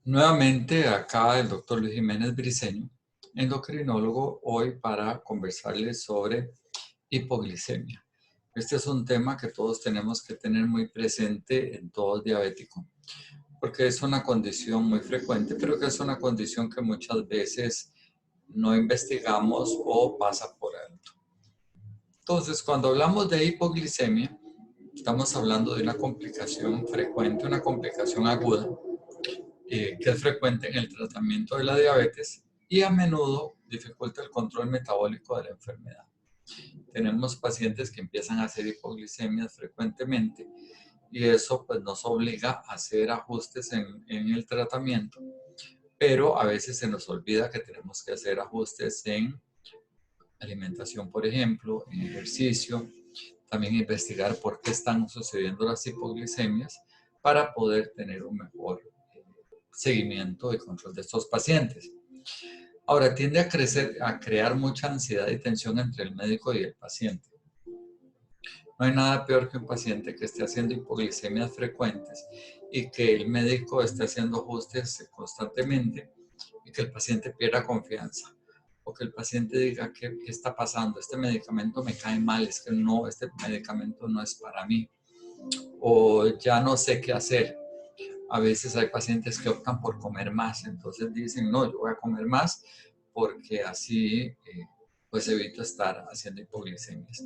Nuevamente acá el doctor Luis Jiménez Briceño, endocrinólogo, hoy para conversarles sobre hipoglicemia. Este es un tema que todos tenemos que tener muy presente en todo diabético, porque es una condición muy frecuente, pero que es una condición que muchas veces no investigamos o pasa por alto. Entonces, cuando hablamos de hipoglicemia, estamos hablando de una complicación frecuente, una complicación aguda, que es frecuente en el tratamiento de la diabetes y a menudo dificulta el control metabólico de la enfermedad. Tenemos pacientes que empiezan a hacer hipoglicemias frecuentemente y eso pues nos obliga a hacer ajustes en el tratamiento, pero a veces se nos olvida que tenemos que hacer ajustes en alimentación, por ejemplo, en ejercicio, también investigar por qué están sucediendo las hipoglicemias para poder tener un mejor seguimiento y control de estos pacientes. Ahora, tiende a crear mucha ansiedad y tensión entre el médico y el paciente. No hay nada peor que un paciente que esté haciendo hipoglicemias frecuentes y que el médico esté haciendo ajustes constantemente y que el paciente pierda confianza. O que el paciente diga, ¿qué está pasando? Este medicamento me cae mal, es que no, este medicamento no es para mí. O ya no sé qué hacer. A veces hay pacientes que optan por comer más, entonces dicen, no, yo voy a comer más porque así pues evito estar haciendo hipoglicemias.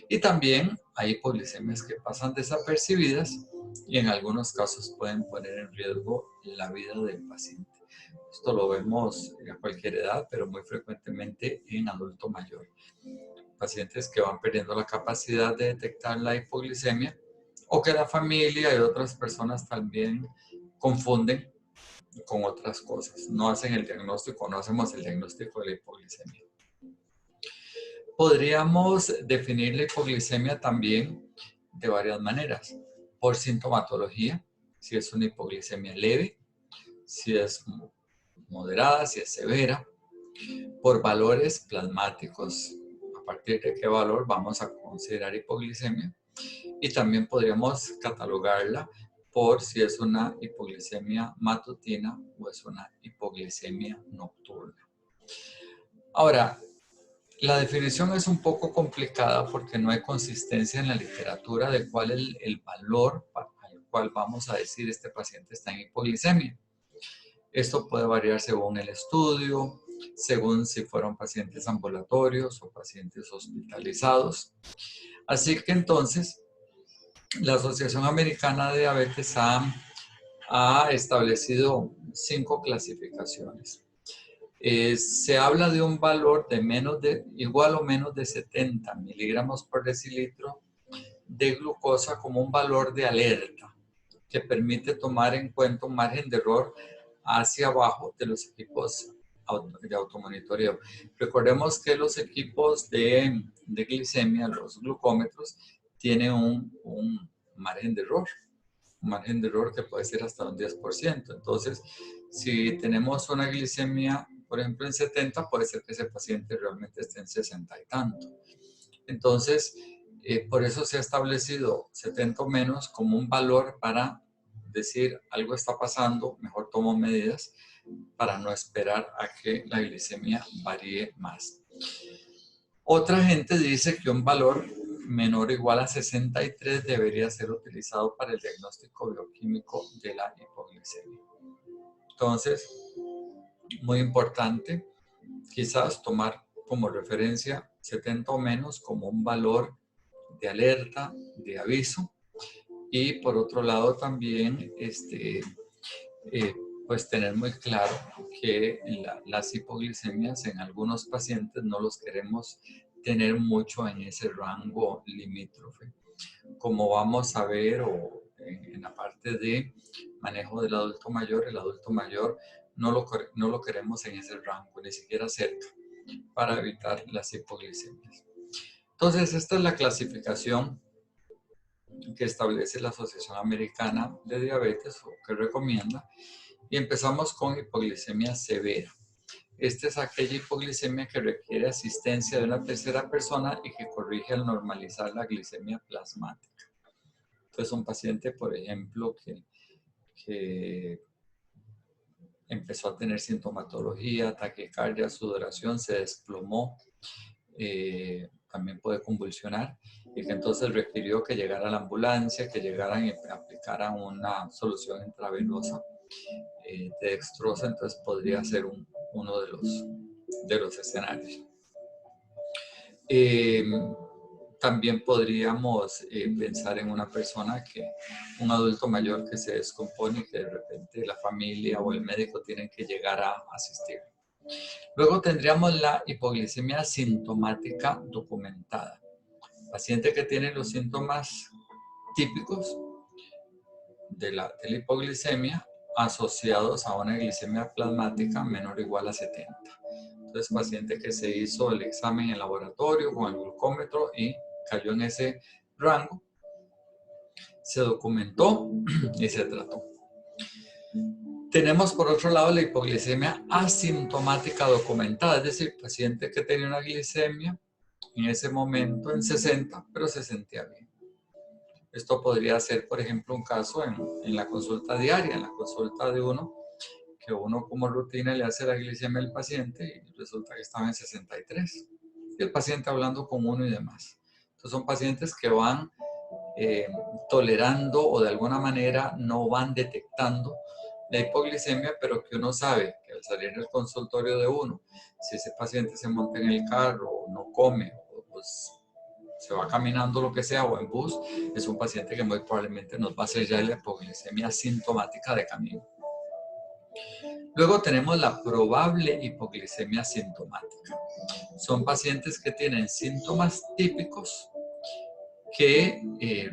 Y también hay hipoglicemias que pasan desapercibidas y en algunos casos pueden poner en riesgo la vida del paciente. Esto lo vemos a cualquier edad, pero muy frecuentemente en adulto mayor. Pacientes que van perdiendo la capacidad de detectar la hipoglicemia o que la familia y otras personas también confunden con otras cosas. No hacen el diagnóstico, no hacemos el diagnóstico de la hipoglicemia. Podríamos definir la hipoglicemia también de varias maneras. Por sintomatología, si es una hipoglicemia leve, si es moderada, si es severa. Por valores plasmáticos, a partir de qué valor vamos a considerar hipoglicemia. Y también podríamos catalogarla por si es una hipoglicemia matutina o es una hipoglicemia nocturna. Ahora, la definición es un poco complicada porque no hay consistencia en la literatura de cuál es el valor al cual vamos a decir este paciente está en hipoglicemia. Esto puede variar según el estudio, según si fueron pacientes ambulatorios o pacientes hospitalizados. Así que entonces, la Asociación Americana de Diabetes ha establecido 5 clasificaciones. Se habla de un valor de igual o menos de 70 miligramos por decilitro de glucosa como un valor de alerta que permite tomar en cuenta un margen de error hacia abajo de los equipos de automonitoreo. Recordemos que los equipos de glicemia, los glucómetros, tienen un margen de error. Un margen de error que puede ser hasta un 10%. Entonces, si tenemos una glicemia, por ejemplo, en 70, puede ser que ese paciente realmente esté en 60 y tanto. Entonces, por eso se ha establecido 70 o menos como un valor para decir algo está pasando, mejor tomo medidas para no esperar a que la glicemia varíe más. Otra gente dice que un valor menor o igual a 63 debería ser utilizado para el diagnóstico bioquímico de la hipoglicemia. Entonces, muy importante, quizás tomar como referencia 70 o menos como un valor de alerta, de aviso, y por otro lado también pues tener muy claro que las hipoglicemias en algunos pacientes no los queremos tener mucho en ese rango limítrofe. Como vamos a ver en la parte de manejo del adulto mayor, el adulto mayor no lo queremos en ese rango, ni siquiera cerca, para evitar las hipoglicemias. Entonces, esta es la clasificación que establece la Asociación Americana de Diabetes o que recomienda. Y empezamos con hipoglicemia severa. Esta es aquella hipoglicemia que requiere asistencia de una tercera persona y que corrige al normalizar la glicemia plasmática. Entonces, un paciente, por ejemplo, que empezó a tener sintomatología, taquicardia, sudoración, se desplomó, también puede convulsionar, y que entonces requirió que llegara la ambulancia, que llegaran y aplicaran una solución intravenosa de dextrosa. Entonces podría ser uno de los escenarios. También podríamos pensar en una persona un adulto mayor que se descompone y que de repente la familia o el médico tienen que llegar a asistir. Luego tendríamos la hipoglicemia sintomática documentada. Paciente que tiene los síntomas típicos de la hipoglicemia asociados a una glicemia plasmática menor o igual a 70. Entonces, paciente que se hizo el examen en laboratorio con el glucómetro y cayó en ese rango, se documentó y se trató. Tenemos por otro lado la hipoglicemia asintomática documentada, es decir, paciente que tenía una glicemia en ese momento en 60, pero se sentía bien. Esto podría ser, por ejemplo, un caso en la consulta diaria, en la consulta de uno, que uno como rutina le hace la glicemia al paciente y resulta que estaba en 63. Y el paciente hablando con uno y demás. Entonces son pacientes que van tolerando o de alguna manera no van detectando la hipoglicemia, pero que uno sabe que al salir del consultorio de uno, si ese paciente se monta en el carro o no come, o pues se va caminando lo que sea o en bus, es un paciente que muy probablemente nos va a hacer ya la hipoglicemia sintomática de camino. Luego tenemos la probable hipoglicemia sintomática. Son pacientes que tienen síntomas típicos que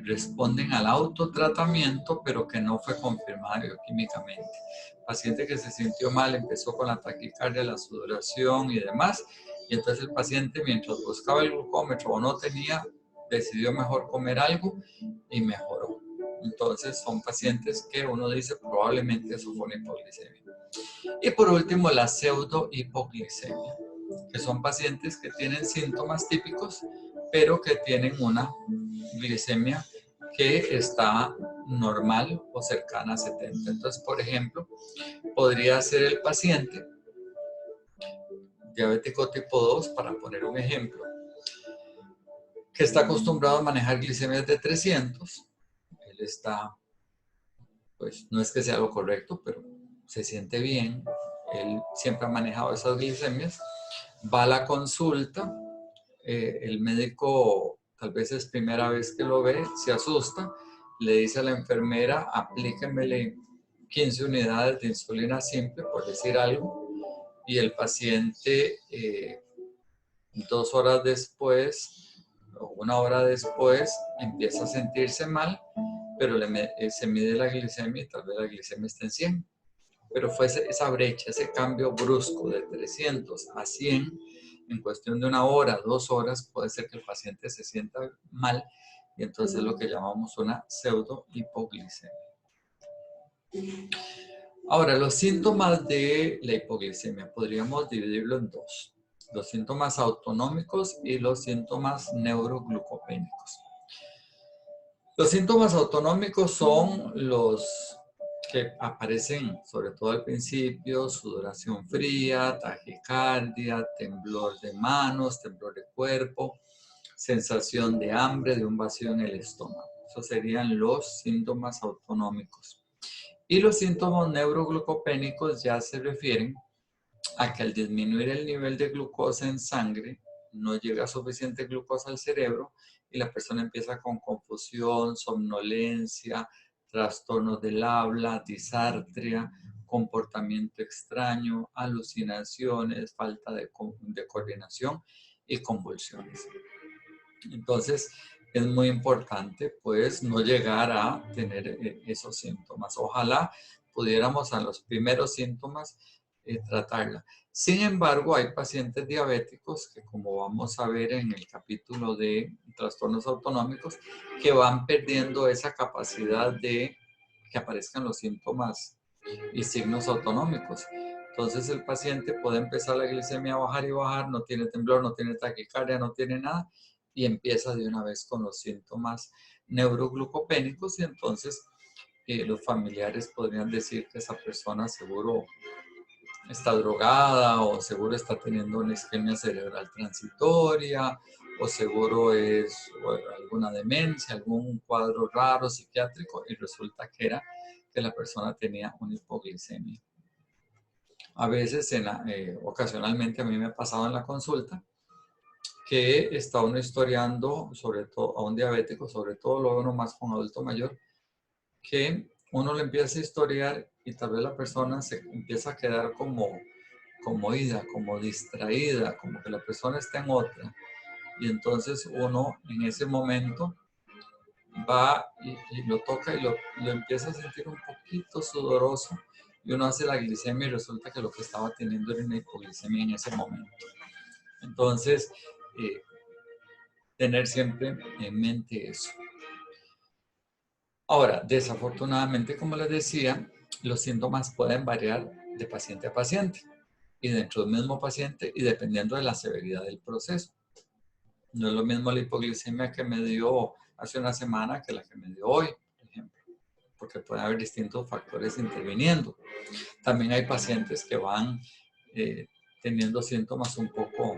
responden al autotratamiento, pero que no fue confirmado bioquímicamente. Paciente que se sintió mal, empezó con la taquicardia, la sudoración y demás, y entonces el paciente, mientras buscaba el glucómetro o no tenía, decidió mejor comer algo y mejoró. Entonces son pacientes que uno dice probablemente eso fue una hipoglicemia. Y por último, la pseudohipoglicemia, que son pacientes que tienen síntomas típicos, pero que tienen una glicemia que está normal o cercana a 70. Entonces, por ejemplo, podría ser el paciente diabético tipo 2, para poner un ejemplo, que está acostumbrado a manejar glicemias de 300. Él está, pues no es que sea lo correcto, pero se siente bien. Él siempre ha manejado esas glicemias. Va a la consulta, el médico tal vez es primera vez que lo ve, se asusta, le dice a la enfermera, aplíquemele 15 unidades de insulina simple, por decir algo, y el paciente 2 horas después o 1 hora después empieza a sentirse mal, pero se mide la glicemia y tal vez la glicemia está en 100. Pero fue esa brecha, ese cambio brusco de 300 a 100 en cuestión de 1 hora, 2 horas, puede ser que el paciente se sienta mal y entonces es lo que llamamos una pseudohipoglicemia. Ahora, los síntomas de la hipoglicemia podríamos dividirlo en dos: los síntomas autonómicos y los síntomas neuroglucopénicos. Los síntomas autonómicos son los que aparecen sobre todo al principio: sudoración fría, taquicardia, temblor de manos, temblor de cuerpo, sensación de hambre, de un vacío en el estómago. Esos serían los síntomas autonómicos. Y los síntomas neuroglucopénicos ya se refieren a que al disminuir el nivel de glucosa en sangre, no llega suficiente glucosa al cerebro y la persona empieza con confusión, somnolencia, trastornos del habla, disartria, comportamiento extraño, alucinaciones, falta de coordinación y convulsiones. Entonces, es muy importante pues no llegar a tener esos síntomas. Ojalá pudiéramos a los primeros síntomas tratarla. Sin embargo, hay pacientes diabéticos que, como vamos a ver en el capítulo de trastornos autonómicos, que van perdiendo esa capacidad de que aparezcan los síntomas y signos autonómicos. Entonces el paciente puede empezar la glicemia a bajar y bajar, no tiene temblor, no tiene taquicardia, no tiene nada, y empieza de una vez con los síntomas neuroglucopénicos, y entonces los familiares podrían decir que esa persona seguro está drogada o seguro está teniendo una isquemia cerebral transitoria o seguro es alguna demencia, algún cuadro raro psiquiátrico y resulta que era que la persona tenía una hipoglicemia. A veces, ocasionalmente a mí me ha pasado en la consulta que está uno historiando, sobre todo a un diabético, sobre todo lo uno más con adulto mayor, que uno le empieza a historiar y tal vez la persona se empieza a quedar como ida, como distraída, como que la persona está en otra. Y entonces uno en ese momento va y lo toca y lo empieza a sentir un poquito sudoroso y uno hace la glicemia y resulta que lo que estaba teniendo era una hipoglicemia en ese momento. Entonces, tener siempre en mente eso. Ahora, desafortunadamente, como les decía, los síntomas pueden variar de paciente a paciente y dentro del mismo paciente y dependiendo de la severidad del proceso. No es lo mismo la hipoglicemia que me dio hace una semana que la que me dio hoy, por ejemplo, porque puede haber distintos factores interviniendo. También hay pacientes que van teniendo síntomas un poco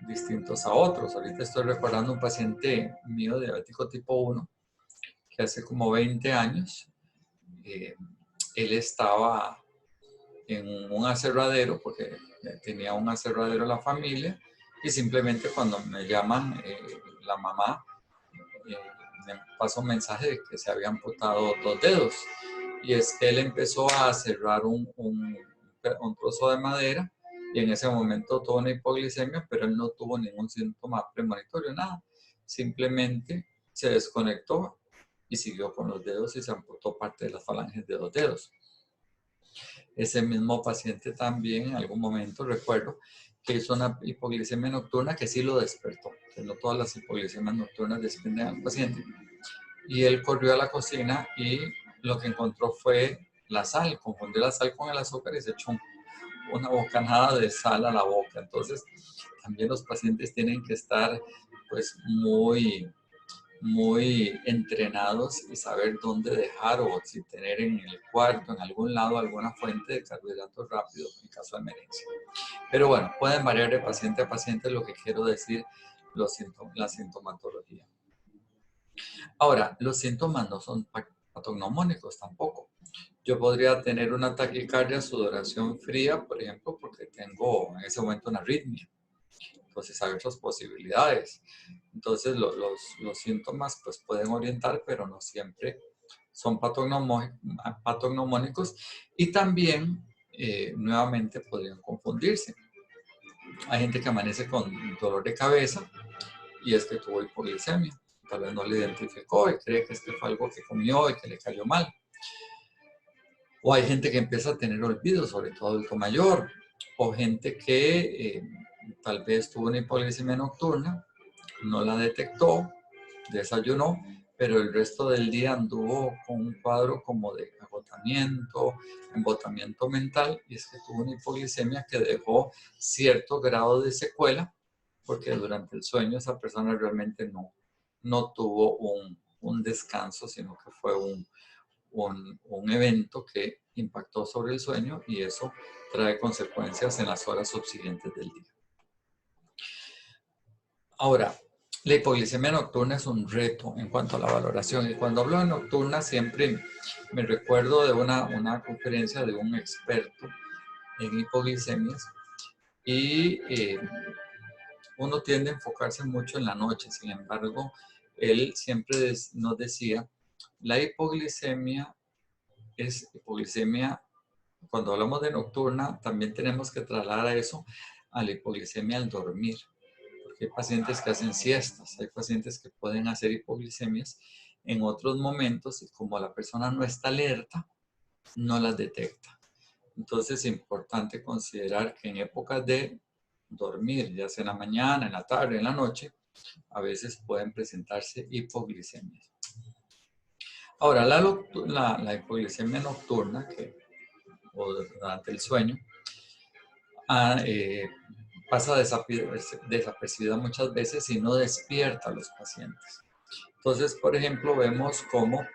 distintos a otros. Ahorita estoy recordando un paciente mío diabético tipo 1 que hace como 20 años él estaba en un aserradero porque tenía un aserradero la familia y simplemente cuando me llaman la mamá me pasó un mensaje de que se habían amputado 2 dedos y es que él empezó a cerrar un trozo de madera y en ese momento tuvo una hipoglicemia, pero él no tuvo ningún síntoma premonitorio, nada. Simplemente se desconectó y siguió con los dedos y se amputó parte de las falanges de 2 dedos. Ese mismo paciente también en algún momento recuerdo que hizo una hipoglicemia nocturna que sí lo despertó, que no todas las hipoglicemias nocturnas despiertan al paciente. Y él corrió a la cocina y lo que encontró fue la sal, confundió la sal con el azúcar y se echó una bocanada de sal a la boca. Entonces, también los pacientes tienen que estar pues muy entrenados y saber dónde dejar o si tener en el cuarto, en algún lado, alguna fuente de carbohidratos rápidos en caso de emergencia. Pero bueno, pueden variar de paciente a paciente, lo que quiero decir, la sintomatología. Ahora, los síntomas no son patognomónicos tampoco. Yo podría tener una taquicardia, sudoración fría, por ejemplo, porque tengo en ese momento una arritmia. Entonces hay otras posibilidades. Entonces los síntomas pues pueden orientar, pero no siempre son patognomónicos y también nuevamente podrían confundirse. Hay gente que amanece con dolor de cabeza y es que tuvo hipoglicemia. Tal vez no le identificó y cree que este fue algo que comió y que le cayó mal. O hay gente que empieza a tener olvido, sobre todo adulto mayor. O gente que tal vez tuvo una hipoglicemia nocturna, no la detectó, desayunó, pero el resto del día anduvo con un cuadro como de agotamiento, embotamiento mental, y es que tuvo una hipoglicemia que dejó cierto grado de secuela, porque durante el sueño esa persona realmente no tuvo un descanso, sino que fue un evento que impactó sobre el sueño y eso trae consecuencias en las horas subsiguientes del día. Ahora, la hipoglicemia nocturna es un reto en cuanto a la valoración y cuando hablo de nocturna siempre me recuerdo de una conferencia de un experto en hipoglicemias y uno tiende a enfocarse mucho en la noche, sin embargo, él siempre nos decía, la hipoglicemia es hipoglicemia, cuando hablamos de nocturna, también tenemos que trasladar a eso a la hipoglicemia al dormir. Porque hay pacientes que hacen siestas, hay pacientes que pueden hacer hipoglicemias en otros momentos y como la persona no está alerta, no las detecta. Entonces es importante considerar que en épocas de dormir, ya sea en la mañana, en la tarde, en la noche, a veces pueden presentarse hipoglicemias. Ahora, la hipoglicemia nocturna, o durante el sueño, pasa desapercibida muchas veces y no despierta a los pacientes. Entonces, por ejemplo, vemos cómo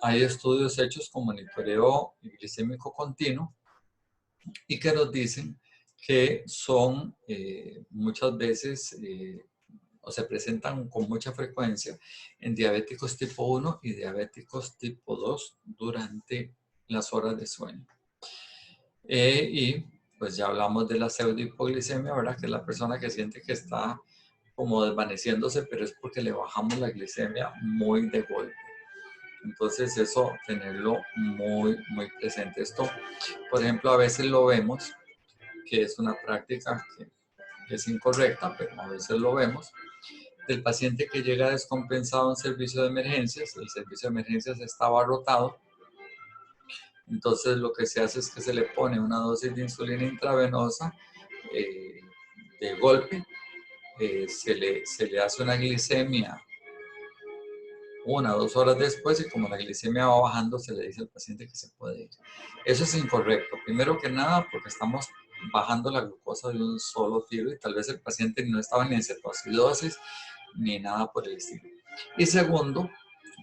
hay estudios hechos con monitoreo glicémico continuo y que nos dicen que son muchas veces o se presentan con mucha frecuencia en diabéticos tipo 1 y diabéticos tipo 2 durante las horas de sueño. Y pues ya hablamos de la pseudohipoglicemia, ¿verdad? Que es la persona que siente que está como desvaneciéndose, pero es porque le bajamos la glicemia muy de golpe. Entonces eso, tenerlo muy presente. Esto, por ejemplo, a veces lo vemos, que es una práctica que es incorrecta, pero a veces lo vemos, del paciente que llega descompensado en servicio de emergencias, el servicio de emergencias está abarrotado, entonces lo que se hace es que se le pone una dosis de insulina intravenosa de golpe, se le hace una glicemia 1 o 2 horas después y como la glicemia va bajando se le dice al paciente que se puede ir. Eso es incorrecto, primero que nada porque estamos bajando la glucosa de un solo tiro y tal vez el paciente no estaba ni en cetoacidosis ni nada por el estilo. Y segundo,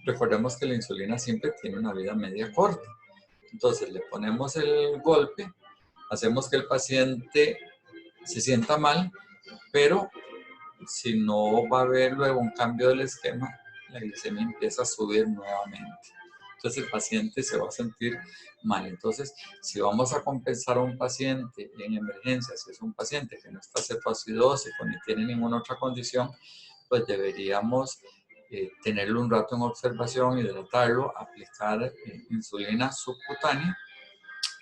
recordemos que la insulina siempre tiene una vida media corta. Entonces le ponemos el golpe, hacemos que el paciente se sienta mal, pero si no va a haber luego un cambio del esquema, la glicemia empieza a subir nuevamente. Entonces el paciente se va a sentir mal. Entonces, si vamos a compensar a un paciente en emergencias, si es un paciente que no está cetoacidósico ni tiene ninguna otra condición, pues deberíamos tenerlo un rato en observación, hidratarlo, aplicar insulina subcutánea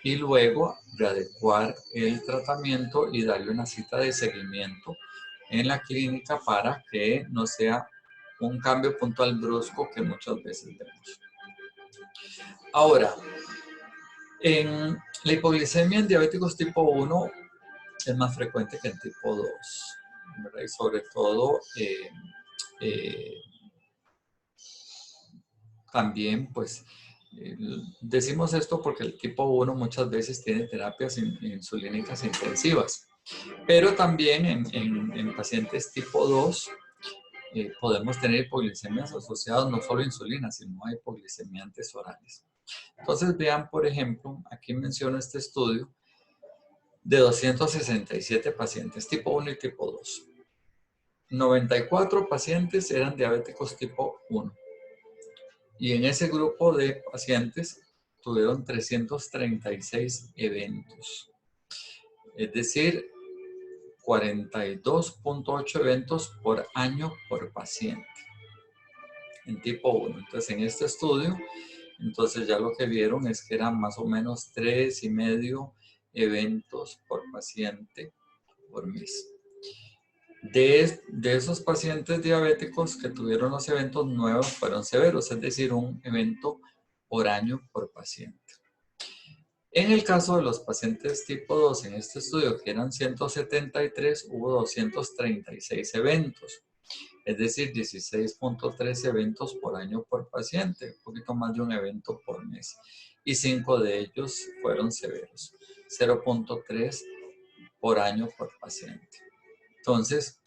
y luego readecuar el tratamiento y darle una cita de seguimiento en la clínica para que no sea un cambio puntual brusco que muchas veces vemos. Ahora, en la hipoglicemia en diabéticos tipo 1 es más frecuente que en tipo 2, ¿verdad? Y sobre todo también, pues, decimos esto porque el tipo 1 muchas veces tiene terapias insulínicas intensivas, pero también en pacientes tipo 2 podemos tener hipoglicemias asociadas no solo a insulina, sino a hipoglicemiantes orales. Entonces vean, por ejemplo, aquí menciono este estudio de 267 pacientes tipo 1 y tipo 2. 94 pacientes eran diabéticos tipo 1. Y en ese grupo de pacientes tuvieron 336 eventos. Es decir, 42.8 eventos por año por paciente en tipo 1. Entonces, en este estudio, entonces ya lo que vieron es que eran más o menos 3,5 eventos por paciente por mes. De esos pacientes diabéticos que tuvieron los eventos nuevos fueron severos, es decir, un evento por año por paciente. En el caso de los pacientes tipo 2 en este estudio, que eran 173, hubo 236 eventos, es decir, 16.3 eventos por año por paciente, un poquito más de un evento por mes. Y 5 de ellos fueron severos, 0.3 por año por paciente. Entonces,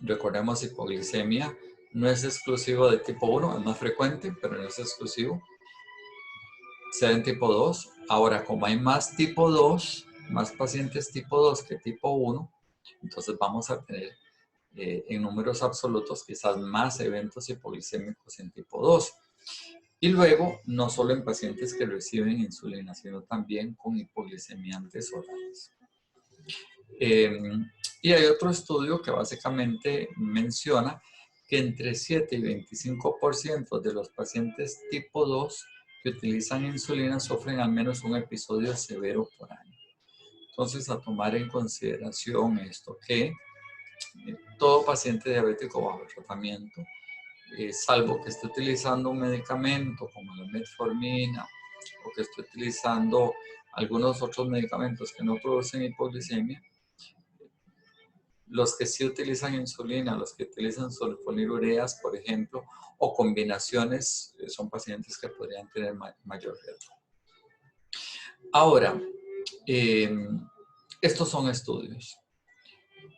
recordemos, hipoglicemia no es exclusivo de tipo 1, es más frecuente, pero no es exclusivo. Se da en tipo 2. Ahora, como hay más tipo 2, más pacientes tipo 2 que tipo 1, entonces vamos a tener en números absolutos quizás más eventos hipoglicémicos en tipo 2. Y luego, no solo en pacientes que reciben insulina, sino también con hipoglicemiantes orales. Y hay otro estudio que básicamente menciona que entre 7 y 25% de los pacientes tipo 2 que utilizan insulina sufren al menos un episodio severo por año. Entonces, a tomar en consideración esto, que todo paciente diabético bajo tratamiento, salvo que esté utilizando un medicamento como la metformina o que esté utilizando algunos otros medicamentos que no producen hipoglicemia, los que sí utilizan insulina, los que utilizan sulfonilureas, por ejemplo, o combinaciones, son pacientes que podrían tener mayor riesgo. Ahora, estos son estudios.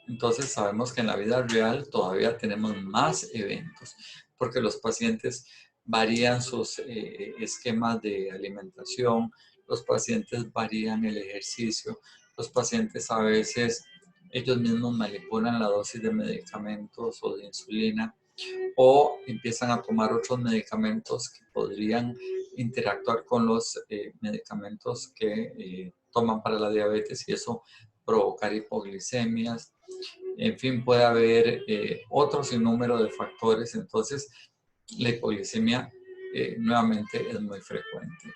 Entonces sabemos que en la vida real todavía tenemos más eventos, porque los pacientes varían sus esquemas de alimentación, los pacientes varían el ejercicio, los pacientes a veces ellos mismos manipulan la dosis de medicamentos o de insulina o empiezan a tomar otros medicamentos que podrían interactuar con los medicamentos que toman para la diabetes y eso provocar hipoglicemias. En fin, puede haber otro sinnúmero de factores. Entonces, la hipoglicemia nuevamente es muy frecuente.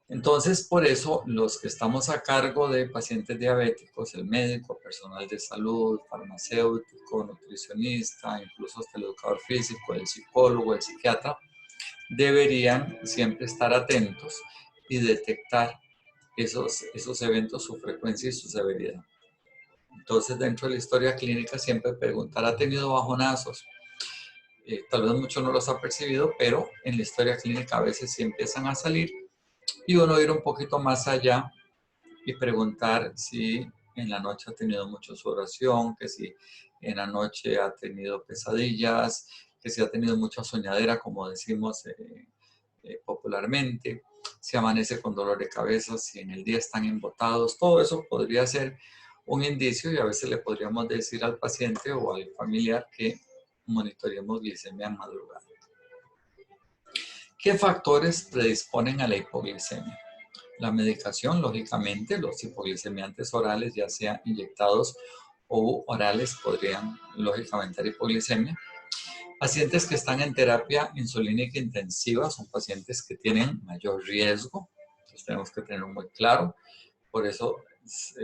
Entonces, por eso, los que estamos a cargo de pacientes diabéticos, el médico, personal de salud, farmacéutico, nutricionista, incluso hasta el educador físico, el psicólogo, el psiquiatra, deberían siempre estar atentos y detectar esos eventos, su frecuencia y su severidad. Entonces, dentro de la historia clínica, siempre preguntar, ¿ha tenido bajonazos? Tal vez muchos no los ha percibido, pero en la historia clínica a veces sí empiezan a salir y uno ir un poquito más allá y preguntar si en la noche ha tenido mucha sudoración, que si en la noche ha tenido pesadillas, que si ha tenido mucha soñadera, como decimos popularmente, si amanece con dolor de cabeza, si en el día están embotados, todo eso podría ser un indicio y a veces le podríamos decir al paciente o al familiar que monitoreemos glicemia en madrugada. ¿Qué factores predisponen a la hipoglicemia? La medicación, lógicamente, los hipoglicemiantes orales, ya sea inyectados o orales, podrían lógicamente dar hipoglicemia. Pacientes que están en terapia insulínica intensiva son pacientes que tienen mayor riesgo. Entonces tenemos que tenerlo muy claro. Por eso,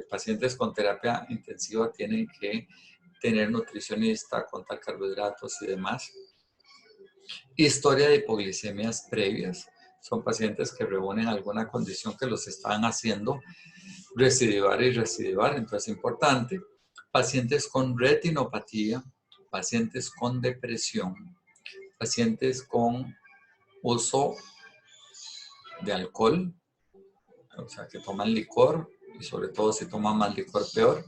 pacientes con terapia intensiva tienen que tener nutricionista, contar carbohidratos y demás. Historia de hipoglicemias previas. Son pacientes que reúnen alguna condición que los están haciendo recidivar y recidivar, entonces es importante. Pacientes con retinopatía, pacientes con depresión, pacientes con uso de alcohol, o sea, que toman licor, y sobre todo si toman más licor, peor.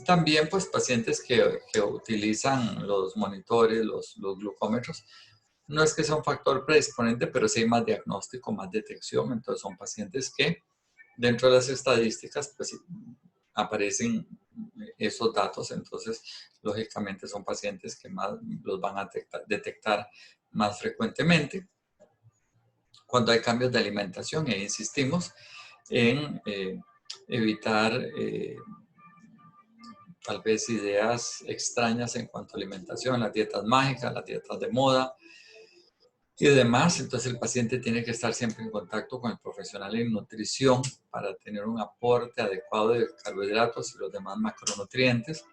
También, pues, pacientes que utilizan los monitores, los glucómetros. No es que sea un factor predisponente, pero sí hay más diagnóstico, más detección. Entonces, son pacientes que dentro de las estadísticas, pues, aparecen esos datos. Entonces, lógicamente, son pacientes que más los van a detectar más frecuentemente. Cuando hay cambios de alimentación, e insistimos en evitar tal vez ideas extrañas en cuanto a alimentación, las dietas mágicas, las dietas de moda y demás. Entonces el paciente tiene que estar siempre en contacto con el profesional en nutrición para tener un aporte adecuado de carbohidratos y los demás macronutrientes,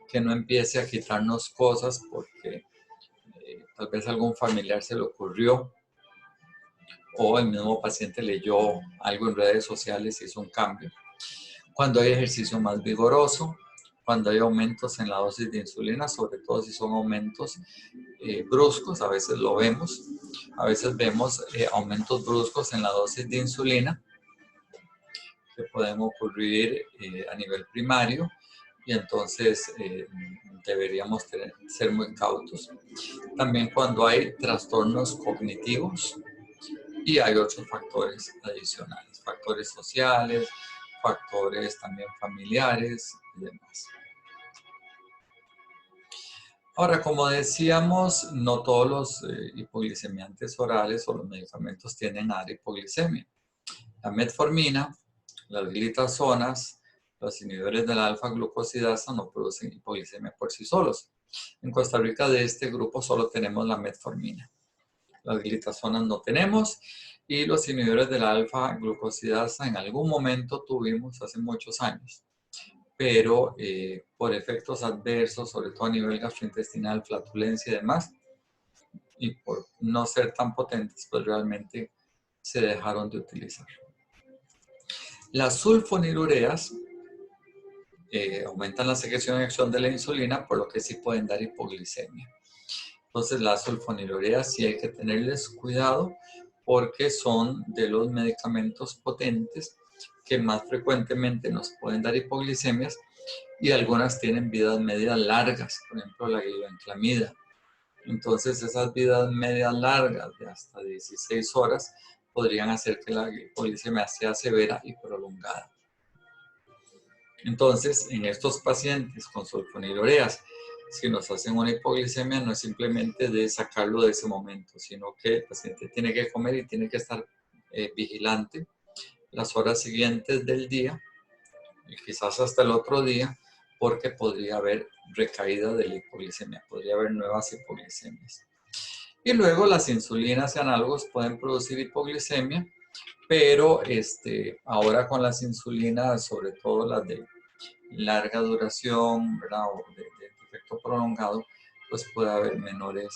que no empiece a quitarnos cosas porque tal vez algún familiar se le ocurrió o el mismo paciente leyó algo en redes sociales y hizo un cambio. Cuando hay ejercicio más vigoroso, cuando hay aumentos en la dosis de insulina, sobre todo si son aumentos bruscos, a veces lo vemos, a veces vemos aumentos bruscos en la dosis de insulina que pueden ocurrir a nivel primario y entonces deberíamos ser muy cautos. También cuando hay trastornos cognitivos y hay otros factores adicionales, factores sociales, factores también familiares y demás. Ahora, como decíamos, no todos los hipoglicemiantes orales o los medicamentos tienden a dar hipoglicemia. La metformina, las glitazonas, los inhibidores de la alfa-glucosidasa no producen hipoglicemia por sí solos. En Costa Rica de este grupo solo tenemos la metformina. Las glitazonas no tenemos y los inhibidores de la alfa-glucosidasa en algún momento tuvimos hace muchos años, pero por efectos adversos, sobre todo a nivel gastrointestinal, flatulencia y demás, y por no ser tan potentes, pues realmente se dejaron de utilizar. Las sulfonilureas aumentan la secreción y acción de la insulina, por lo que sí pueden dar hipoglicemia. Entonces, las sulfonilureas sí hay que tenerles cuidado porque son de los medicamentos potentes que más frecuentemente nos pueden dar hipoglicemias y algunas tienen vidas medias largas, por ejemplo la glibenclamida. Entonces esas vidas medias largas de hasta 16 horas podrían hacer que la hipoglicemia sea severa y prolongada. Entonces, en estos pacientes con sulfonilureas, si nos hacen una hipoglicemia, no es simplemente de sacarlo de ese momento, sino que el paciente tiene que comer y tiene que estar vigilante las horas siguientes del día, y quizás hasta el otro día, porque podría haber recaída de la hipoglicemia, podría haber nuevas hipoglicemias. Y luego las insulinas y análogos pueden producir hipoglicemia, pero ahora con las insulinas, sobre todo las de larga duración, ¿verdad? O de efecto prolongado, pues puede haber menores,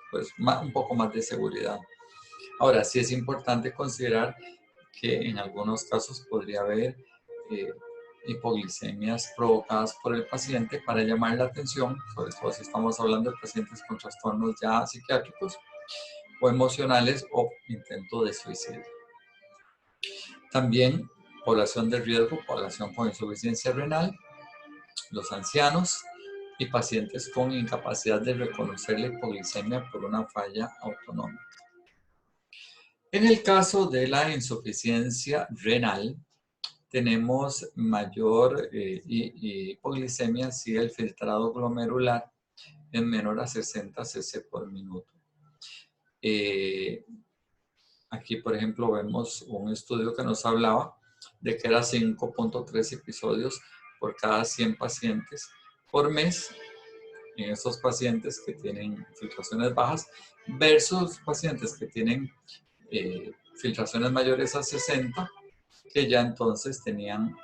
pues un poco más de seguridad. Ahora, sí es importante considerar que en algunos casos podría haber hipoglicemias provocadas por el paciente para llamar la atención, sobre todo si estamos hablando de pacientes con trastornos ya psiquiátricos o emocionales o intento de suicidio. También población de riesgo, población con insuficiencia renal, los ancianos y pacientes con incapacidad de reconocer la hipoglicemia por una falla autonómica. En el caso de la insuficiencia renal, tenemos mayor hipoglicemia si el filtrado glomerular es menor a 60 cc por minuto. Aquí, por ejemplo, vemos un estudio que nos hablaba de que era 5.3 episodios por cada 100 pacientes por mes en estos pacientes que tienen filtraciones bajas versus pacientes que tienen filtraciones mayores a 60, que ya entonces tenían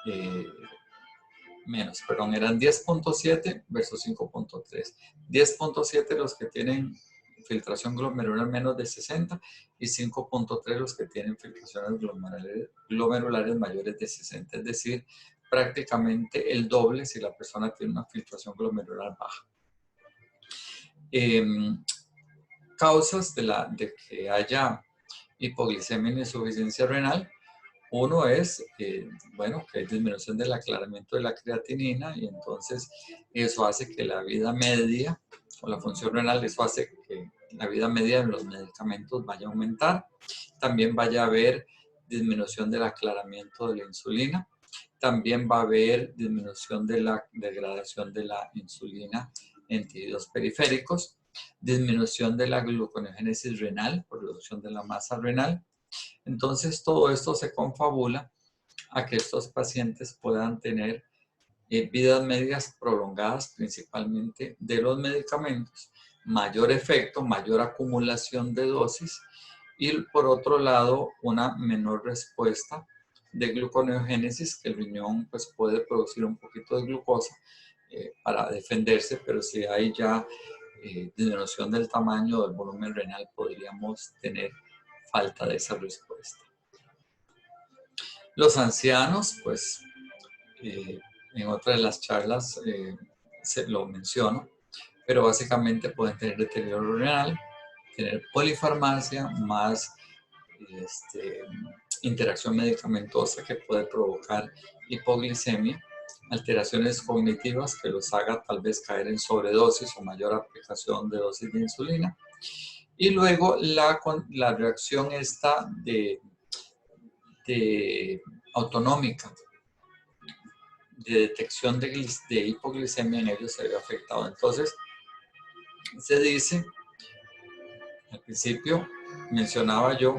menos, perdón, eran 10.7 versus 5.3. 10.7 los que tienen filtración glomerular menos de 60 y 5.3 los que tienen filtraciones glomerulares mayores de 60, es decir, prácticamente el doble si la persona tiene una filtración glomerular baja. Causas de que haya hipoglicemia y insuficiencia renal. Uno es, bueno, que hay disminución del aclaramiento de la creatinina y entonces eso hace que la vida media, o la función renal, eso hace que la vida media de los medicamentos vaya a aumentar. También vaya a haber disminución del aclaramiento de la insulina. También va a haber disminución de la degradación de la insulina en tejidos periféricos, disminución de la gluconeogénesis renal por reducción de la masa renal. Entonces, todo esto se confabula a que estos pacientes puedan tener vidas medias prolongadas, principalmente de los medicamentos, mayor efecto, mayor acumulación de dosis y, por otro lado, una menor respuesta de gluconeogénesis, que el riñón pues, puede producir un poquito de glucosa para defenderse, pero si hay ya disminución del tamaño del volumen renal, podríamos tener falta de esa respuesta. Los ancianos, pues, en otra de las charlas se lo menciono, pero básicamente pueden tener deterioro renal, tener polifarmacia, más interacción medicamentosa que puede provocar hipoglicemia, alteraciones cognitivas que los haga tal vez caer en sobredosis o mayor aplicación de dosis de insulina. Y luego la reacción esta de autonómica de detección de hipoglicemia en ellos se ve afectado. Entonces, se dice, al principio mencionaba yo,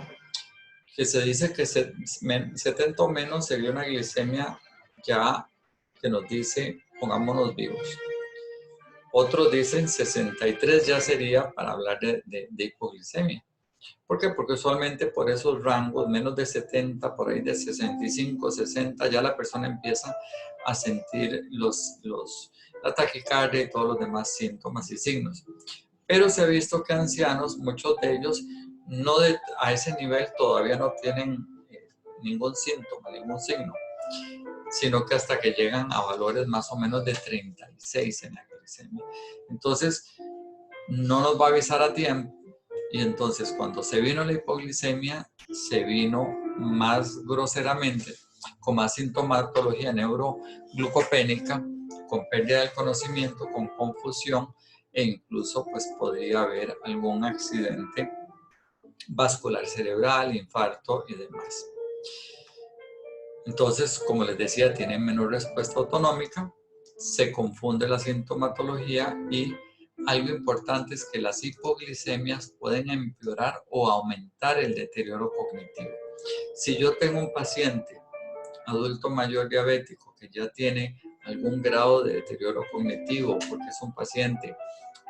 que se dice que 70 o menos sería una glicemia ya que nos dice, pongámonos vivos. Otros dicen 63 ya sería para hablar de hipoglicemia. ¿Por qué? Porque usualmente por esos rangos, menos de 70, por ahí de 65, 60, ya la persona empieza a sentir la taquicardia y todos los demás síntomas y signos. Pero se ha visto que ancianos, muchos de ellos, a ese nivel todavía no tienen ningún síntoma, ningún signo, sino que hasta que llegan a valores más o menos de 36 en la glicemia. Entonces, no nos va a avisar a tiempo. Y entonces cuando se vino la hipoglicemia, se vino más groseramente, con más sintomatología neuroglucopénica, con pérdida del conocimiento, con confusión e incluso pues podría haber algún accidente vascular cerebral, infarto y demás. Entonces, como les decía, tienen menor respuesta autonómica, se confunde la sintomatología y algo importante es que las hipoglicemias pueden empeorar o aumentar el deterioro cognitivo. Si yo tengo un paciente adulto mayor diabético que ya tiene algún grado de deterioro cognitivo porque es un paciente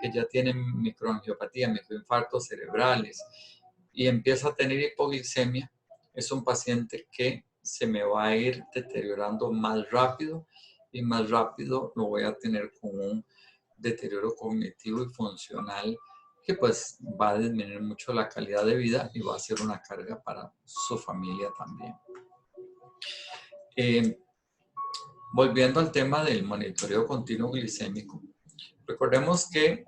que ya tiene microangiopatía, microinfartos cerebrales y empieza a tener hipoglicemia, es un paciente que se me va a ir deteriorando más rápido y más rápido lo voy a tener con un deterioro cognitivo y funcional que pues va a disminuir mucho la calidad de vida y va a ser una carga para su familia también. Volviendo al tema del monitoreo continuo glicémico, recordemos que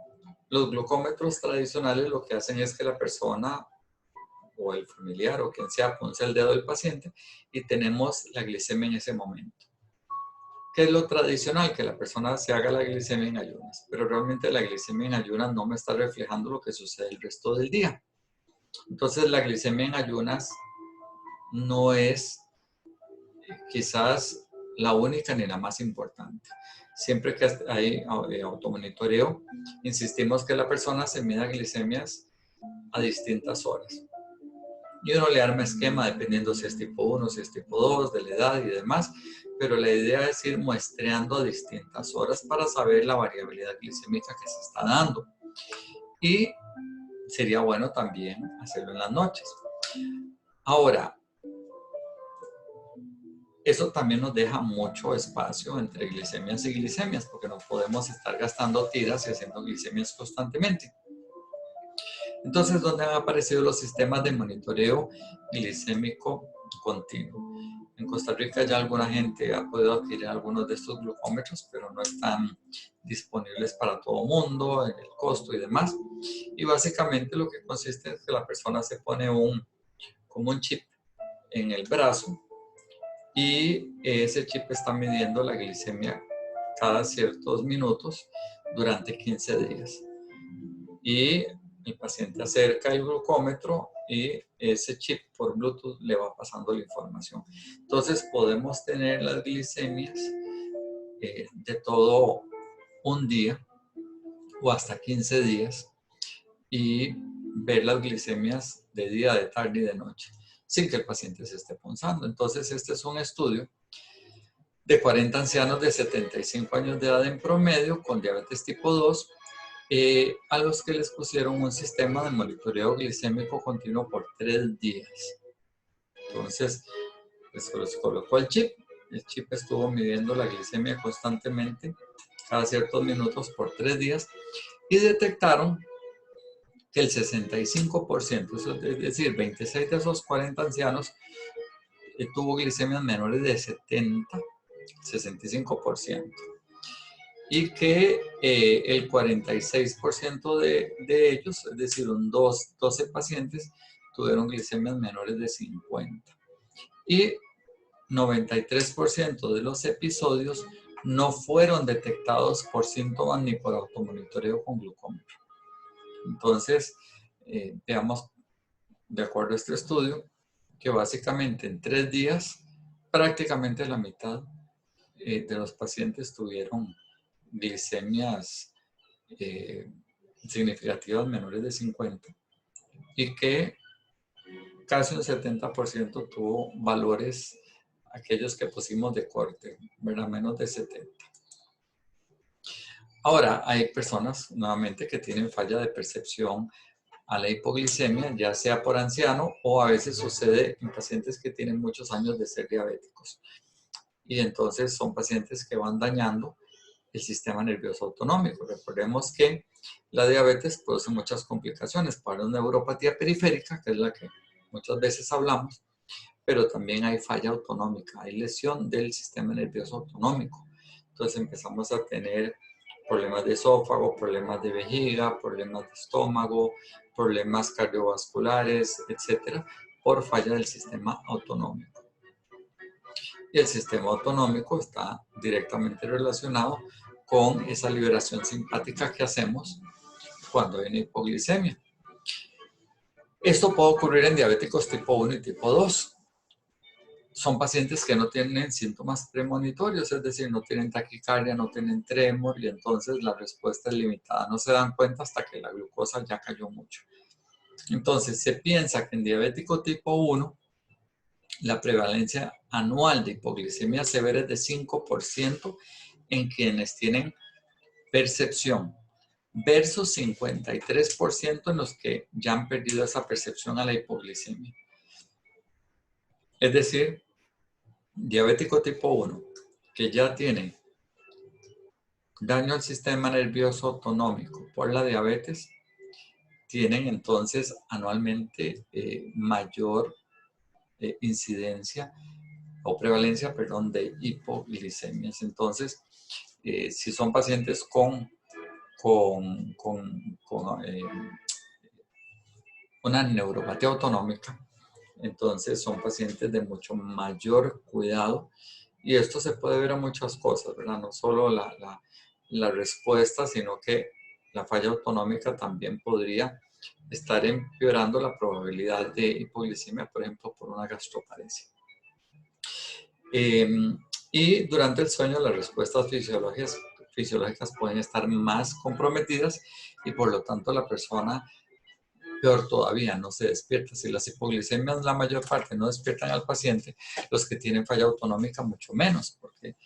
los glucómetros tradicionales lo que hacen es que la persona o el familiar o quien sea punce el dedo del paciente y tenemos la glicemia en ese momento. ¿Qué es lo tradicional? Que la persona se haga la glicemia en ayunas, pero realmente la glicemia en ayunas no me está reflejando lo que sucede el resto del día. Entonces la glicemia en ayunas no es quizás la única ni la más importante. Siempre que hay automonitoreo, insistimos que la persona se mida glicemias a distintas horas. Y uno le arma esquema dependiendo si es tipo 1, si es tipo 2, de la edad y demás, pero la idea es ir muestreando a distintas horas para saber la variabilidad glicémica que se está dando. Y sería bueno también hacerlo en las noches. Ahora, eso también nos deja mucho espacio entre glicemias y glicemias, porque no podemos estar gastando tiras y haciendo glicemias constantemente. Entonces, ¿dónde han aparecido los sistemas de monitoreo glicémico continuo? En Costa Rica ya alguna gente ha podido adquirir algunos de estos glucómetros, pero no están disponibles para todo el mundo, en el costo y demás. Y básicamente lo que consiste es que la persona se pone como un chip en el brazo y ese chip está midiendo la glicemia cada ciertos minutos durante 15 días. Y el paciente acerca el glucómetro y ese chip por Bluetooth le va pasando la información. Entonces podemos tener las glicemias de todo un día o hasta 15 días y ver las glicemias de día, de tarde y de noche sin que el paciente se esté punzando. Entonces este es un estudio de 40 ancianos de 75 años de edad en promedio con diabetes tipo 2 a los que les pusieron un sistema de monitoreo glicémico continuo por 3 días. Entonces, les colocó el chip estuvo midiendo la glicemia constantemente cada ciertos minutos por 3 días y detectaron que el 65%, es decir, 26 de esos 40 ancianos tuvo glicemias menores de 65%. Y que el 46% de ellos, es decir, 12 pacientes, tuvieron glicemias menores de 50. Y 93% de los episodios no fueron detectados por síntomas ni por automonitoreo con glucómetro. Entonces, veamos, de acuerdo a este estudio, que básicamente en 3 días, prácticamente la mitad de los pacientes tuvieron glicemias significativas menores de 50 y que casi un 70% tuvo valores, aquellos que pusimos de corte, ¿verdad? Menos de 70. Ahora, hay personas nuevamente que tienen falla de percepción a la hipoglicemia, ya sea por anciano o a veces sucede en pacientes que tienen muchos años de ser diabéticos. Y entonces son pacientes que van dañando el sistema nervioso autonómico. Recordemos que la diabetes produce muchas complicaciones para una neuropatía periférica, que es la que muchas veces hablamos, pero también hay falla autonómica, hay lesión del sistema nervioso autonómico. Entonces empezamos a tener problemas de esófago, problemas de vejiga, problemas de estómago, problemas cardiovasculares, etcétera, por falla del sistema autonómico. Y el sistema autonómico está directamente relacionado con esa liberación simpática que hacemos cuando hay una hipoglicemia. Esto puede ocurrir en diabéticos tipo 1 y tipo 2. Son pacientes que no tienen síntomas premonitorios, es decir, no tienen taquicardia, no tienen tremor y entonces la respuesta es limitada. No se dan cuenta hasta que la glucosa ya cayó mucho. Entonces, se piensa que en diabético tipo 1, la prevalencia anual de hipoglicemia severa es de 5% en quienes tienen percepción, versus 53% en los que ya han perdido esa percepción a la hipoglicemia. Es decir, diabético tipo 1, que ya tiene daño al sistema nervioso autonómico por la diabetes, tienen entonces anualmente mayor incidencia o prevalencia, perdón, de hipoglicemias. Entonces, si son pacientes con una neuropatía autonómica, entonces son pacientes de mucho mayor cuidado y esto se puede ver a muchas cosas, ¿verdad? No solo la respuesta, sino que la falla autonómica también podría estar empeorando la probabilidad de hipoglicemia, por ejemplo, por una gastroparesia. Y durante el sueño las respuestas fisiológicas pueden estar más comprometidas y por lo tanto la persona, peor todavía, no se despierta. Si las hipoglicemias la mayor parte no despiertan al paciente, los que tienen falla autonómica mucho menos, porque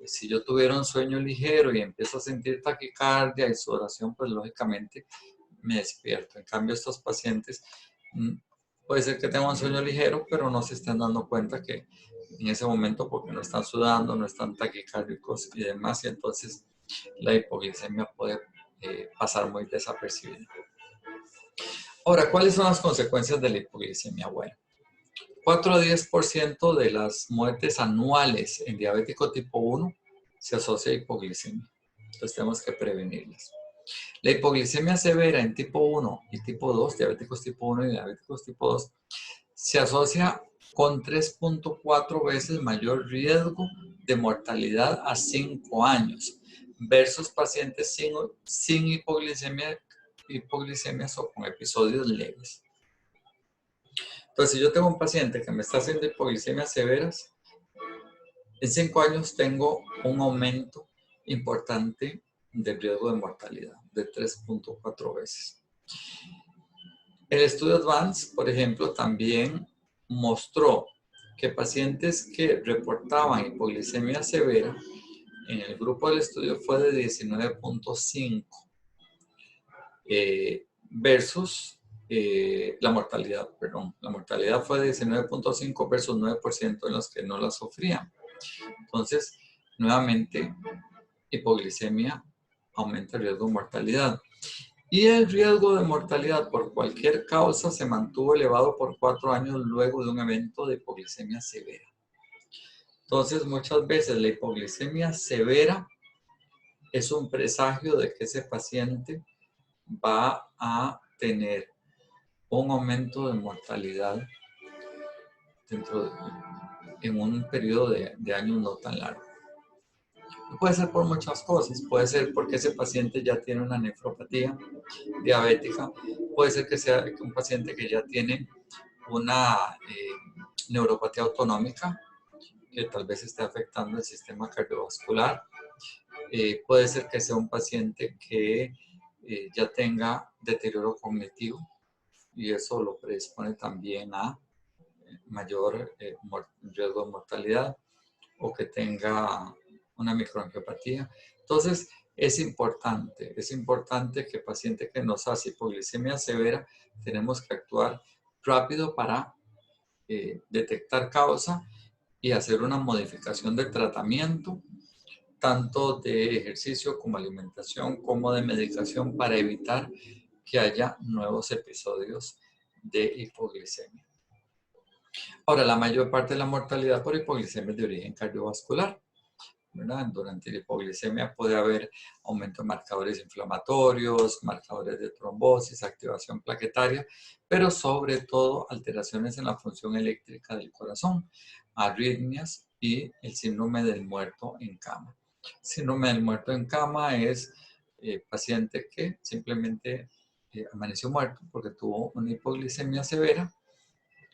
si yo tuviera un sueño ligero y empiezo a sentir taquicardia y sudoración, pues lógicamente me despierto. En cambio, estos pacientes puede ser que tengan un sueño ligero, pero no se estén dando cuenta que en ese momento, porque no están sudando, no están taquicárdicos y demás, y entonces la hipoglicemia puede pasar muy desapercibida. Ahora, ¿cuáles son las consecuencias de la hipoglicemia? Bueno, 4 a 10% de las muertes anuales en diabético tipo 1 se asocia a hipoglicemia. Entonces tenemos que prevenirlas. La hipoglicemia severa en tipo 1 y tipo 2, diabéticos tipo 1 y diabéticos tipo 2, se asocia con 3.4 veces mayor riesgo de mortalidad a 5 años versus pacientes sin hipoglicemias o con episodios leves. Entonces, si yo tengo un paciente que me está haciendo hipoglicemias severas, en 5 años tengo un aumento importante del riesgo de mortalidad de 3.4 veces. El estudio Advance, por ejemplo, también mostró que pacientes que reportaban hipoglicemia severa en el grupo del estudio fue de 19.5 versus la mortalidad, perdón. La mortalidad fue de 19.5 versus 9% en los que no la sufrían. Entonces, nuevamente, hipoglicemia aumenta el riesgo de mortalidad. Y el riesgo de mortalidad por cualquier causa se mantuvo elevado por 4 años luego de un evento de hipoglicemia severa. Entonces, muchas veces la hipoglicemia severa es un presagio de que ese paciente va a tener un aumento de mortalidad en un periodo de años no tan largo. Puede ser por muchas cosas, puede ser porque ese paciente ya tiene una nefropatía diabética, puede ser que sea un paciente que ya tiene una neuropatía autonómica que tal vez esté afectando el sistema cardiovascular, puede ser que sea un paciente que ya tenga deterioro cognitivo y eso lo predispone también a mayor riesgo de mortalidad o que tenga una microangiopatía. Entonces, es importante que el paciente que nos hace hipoglicemia severa, tenemos que actuar rápido para detectar causa y hacer una modificación del tratamiento, tanto de ejercicio como alimentación, como de medicación para evitar que haya nuevos episodios de hipoglicemia. Ahora, la mayor parte de la mortalidad por hipoglicemia es de origen cardiovascular, ¿verdad? Durante la hipoglicemia puede haber aumento de marcadores inflamatorios, marcadores de trombosis, activación plaquetaria, pero sobre todo alteraciones en la función eléctrica del corazón, arritmias y el síndrome del muerto en cama. Síndrome del muerto en cama es paciente que simplemente amaneció muerto porque tuvo una hipoglicemia severa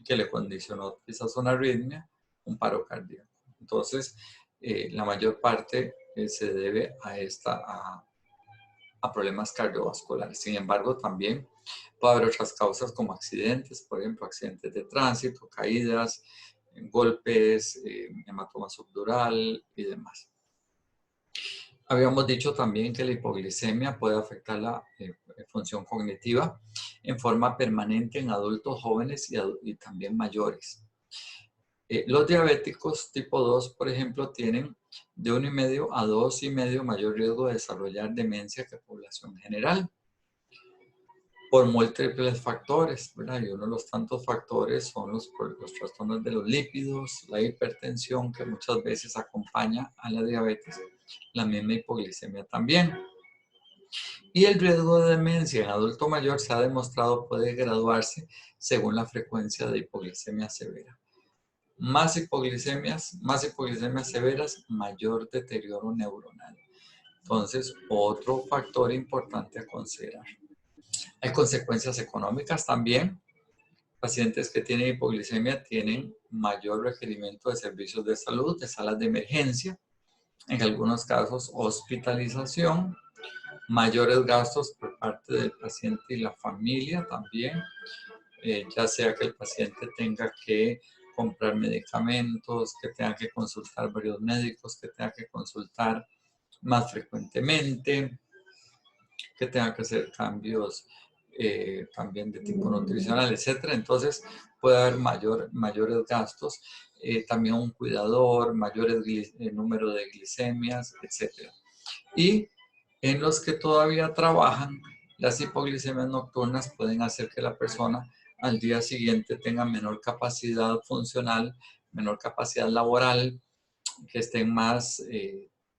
que le condicionó quizás una arritmia, un paro cardíaco. Entonces, la mayor parte se debe a problemas cardiovasculares. Sin embargo, también puede haber otras causas como accidentes, por ejemplo, accidentes de tránsito, caídas, golpes, hematoma subdural y demás. Habíamos dicho también que la hipoglicemia puede afectar la función cognitiva en forma permanente en adultos jóvenes y también mayores. Los diabéticos tipo 2, por ejemplo, tienen de 1,5 a 2,5 mayor riesgo de desarrollar demencia que población general por múltiples factores, ¿verdad? Y uno de los tantos factores son los trastornos de los lípidos, la hipertensión que muchas veces acompaña a la diabetes, la misma hipoglicemia también. Y el riesgo de demencia en adulto mayor se ha demostrado puede graduarse según la frecuencia de hipoglicemia severa. Más hipoglicemias severas, mayor deterioro neuronal. Entonces, otro factor importante a considerar. Hay consecuencias económicas también. Pacientes que tienen hipoglicemia tienen mayor requerimiento de servicios de salud, de salas de emergencia, en algunos casos hospitalización, mayores gastos por parte del paciente y la familia también, ya sea que el paciente tenga que comprar medicamentos, que tenga que consultar varios médicos, que tenga que consultar más frecuentemente, que tenga que hacer cambios también de tipo nutricional, etc. Entonces puede haber mayores gastos, también un cuidador, número de glicemias, etc. Y en los que todavía trabajan, las hipoglicemias nocturnas pueden hacer que la persona al día siguiente tenga menor capacidad funcional, menor capacidad laboral, que estén más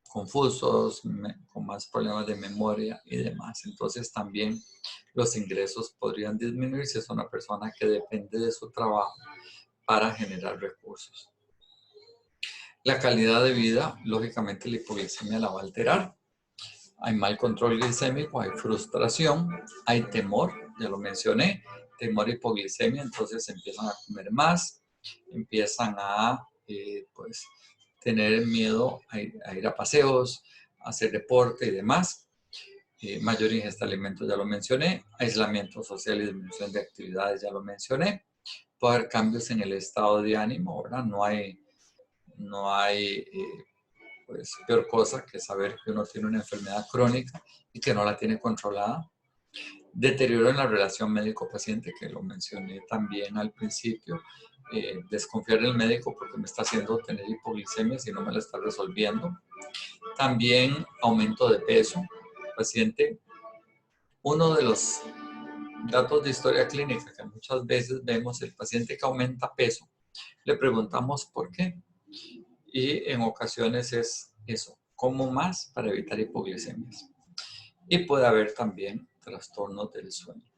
confusos, con más problemas de memoria y demás. Entonces también los ingresos podrían disminuir si es una persona que depende de su trabajo para generar recursos. La calidad de vida, lógicamente la hipoglicemia la va a alterar. Hay mal control glicémico, hay frustración, hay temor, ya lo mencioné, temor, hipoglicemia, entonces empiezan a comer más, empiezan a tener miedo a ir a paseos, a hacer deporte y demás. Mayor ingesta de alimentos, ya lo mencioné, aislamiento social y disminución de actividades, ya lo mencioné. Puede haber cambios en el estado de ánimo, ¿verdad? No hay pues peor cosa que saber que uno tiene una enfermedad crónica y que no la tiene controlada. Deterioro en la relación médico-paciente, que lo mencioné también al principio. Desconfiar del médico porque me está haciendo tener hipoglicemia si no me la está resolviendo. También aumento de peso. Paciente, uno de los datos de historia clínica que muchas veces vemos, el paciente que aumenta peso, le preguntamos por qué. Y en ocasiones es eso, como más para evitar hipoglicemias. Y puede haber también trastornos del sueño.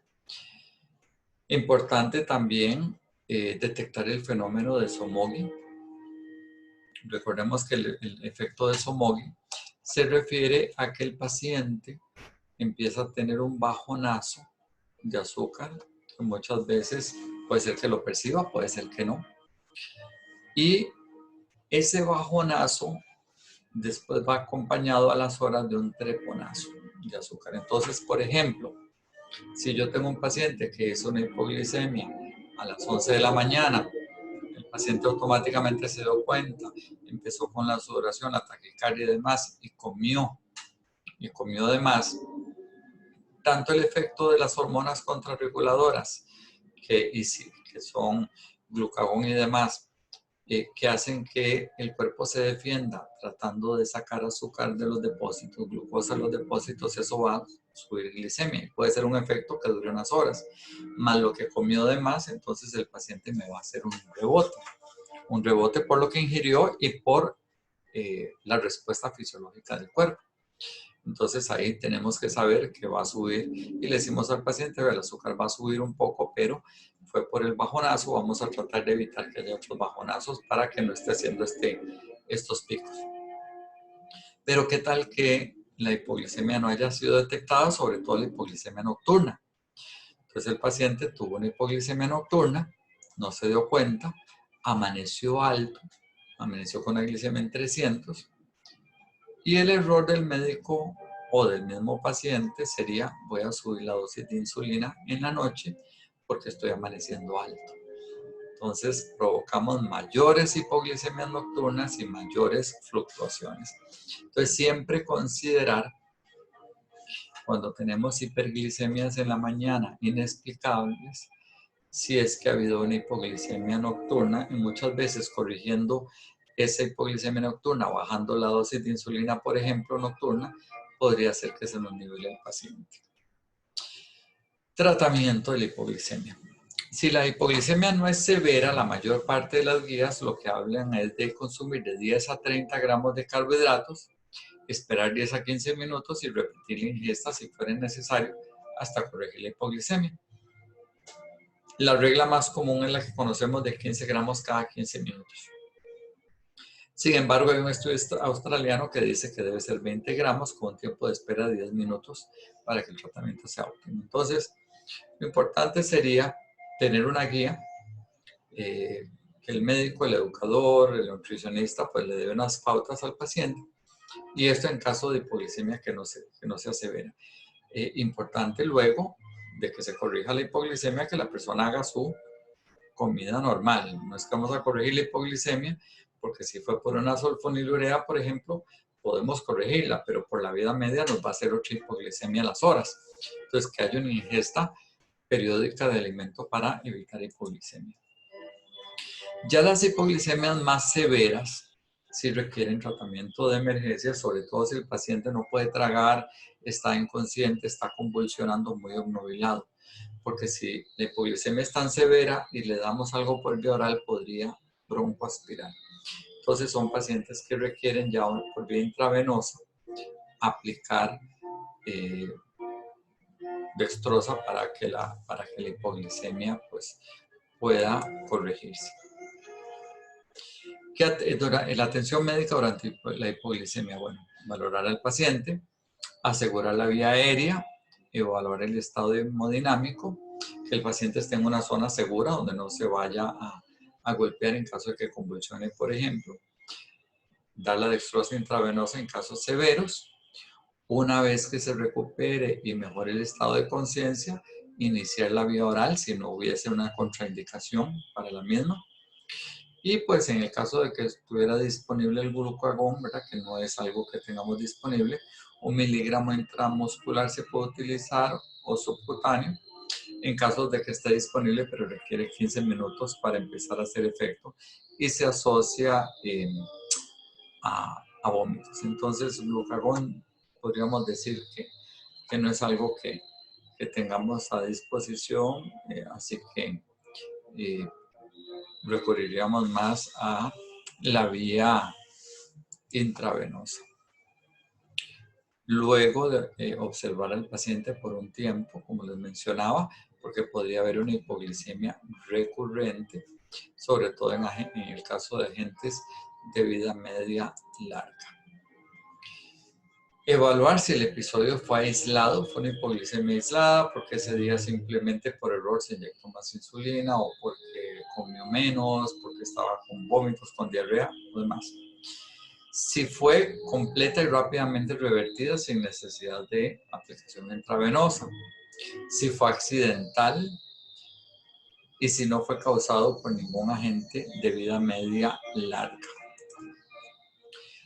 Importante también detectar el fenómeno de Somogyi. Recordemos que el efecto de Somogyi se refiere a que el paciente empieza a tener un bajonazo de azúcar, que muchas veces puede ser que lo perciba, puede ser que no. Y ese bajonazo después va acompañado a las horas de un treponazo de azúcar. Entonces, por ejemplo, si yo tengo un paciente que hizo una hipoglicemia a las 11 de la mañana, el paciente automáticamente se dio cuenta, empezó con la sudoración, la taquicardia y demás, y comió de más, tanto el efecto de las hormonas contrarreguladoras, que son glucagón y demás, que hacen que el cuerpo se defienda tratando de sacar azúcar de los depósitos, glucosa de los depósitos, eso va a subir glicemia. Puede ser un efecto que dure unas horas, más lo que comió de más, entonces el paciente me va a hacer un rebote por lo que ingirió y por la respuesta fisiológica del cuerpo. Entonces ahí tenemos que saber que va a subir y le decimos al paciente, el azúcar va a subir un poco, pero fue por el bajonazo, vamos a tratar de evitar que haya otros bajonazos para que no esté haciendo estos picos. Pero ¿qué tal que la hipoglicemia no haya sido detectada, sobre todo la hipoglicemia nocturna? Entonces el paciente tuvo una hipoglicemia nocturna, no se dio cuenta, amaneció alto, amaneció con una glicemia en 300, y el error del médico o del mismo paciente sería: voy a subir la dosis de insulina en la noche porque estoy amaneciendo alto. Entonces provocamos mayores hipoglicemias nocturnas y mayores fluctuaciones. Entonces siempre considerar, cuando tenemos hiperglicemias en la mañana inexplicables, si es que ha habido una hipoglicemia nocturna, y muchas veces corrigiendo esa hipoglicemia nocturna, bajando la dosis de insulina, por ejemplo, nocturna, podría ser que se nos nivele el paciente. Tratamiento de la hipoglicemia. Si la hipoglicemia no es severa, la mayor parte de las guías lo que hablan es de consumir de 10 a 30 gramos de carbohidratos, esperar 10 a 15 minutos y repetir la ingesta si fuera necesario hasta corregir la hipoglicemia. La regla más común es la que conocemos de 15 gramos cada 15 minutos. Sin embargo, hay un estudio australiano que dice que debe ser 20 gramos con un tiempo de espera de 10 minutos para que el tratamiento sea óptimo. Entonces, lo importante sería tener una guía que el médico, el educador, el nutricionista, pues le dé unas pautas al paciente, y esto en caso de hipoglicemia que no sea severa. Importante luego de que se corrija la hipoglicemia, que la persona haga su comida normal. No es que vamos a corregir la hipoglicemia, porque si fue por una sulfonilurea, por ejemplo, podemos corregirla, pero por la vida media nos va a hacer otra hipoglicemia a las horas. Entonces, que haya una ingesta periódica de alimento para evitar hipoglicemia. Ya las hipoglicemias más severas sí requieren tratamiento de emergencia, sobre todo si el paciente no puede tragar, está inconsciente, está convulsionando, muy obnubilado. Porque si la hipoglicemia es tan severa y le damos algo por vía oral, podría broncoaspirar. Entonces son pacientes que requieren ya por vía intravenosa aplicar dextrosa para que la hipoglicemia pues, pueda corregirse. La atención médica durante la hipoglicemia, bueno, valorar al paciente, asegurar la vía aérea, evaluar el estado hemodinámico, que el paciente esté en una zona segura donde no se vaya a golpear en caso de que convulsione, por ejemplo. Dar la dextrosa intravenosa en casos severos. Una vez que se recupere y mejore el estado de conciencia, iniciar la vía oral si no hubiese una contraindicación para la misma. Y pues en el caso de que estuviera disponible el glucagón, ¿verdad?, que no es algo que tengamos disponible, 1 miligramo intramuscular se puede utilizar o subcutáneo en caso de que esté disponible, pero requiere 15 minutos para empezar a hacer efecto y se asocia a vómitos. Entonces, glucagón podríamos decir que no es algo que tengamos a disposición, así que recurriríamos más a la vía intravenosa. Luego de observar al paciente por un tiempo, como les mencionaba, porque podría haber una hipoglicemia recurrente, sobre todo en el caso de agentes de vida media larga. Evaluar si el episodio fue aislado, fue una hipoglicemia aislada, porque ese día simplemente por error se inyectó más insulina, o porque comió menos, porque estaba con vómitos, con diarrea o demás. Si fue completa y rápidamente revertida sin necesidad de aplicación intravenosa. Si fue accidental y si no fue causado por ningún agente de vida media larga.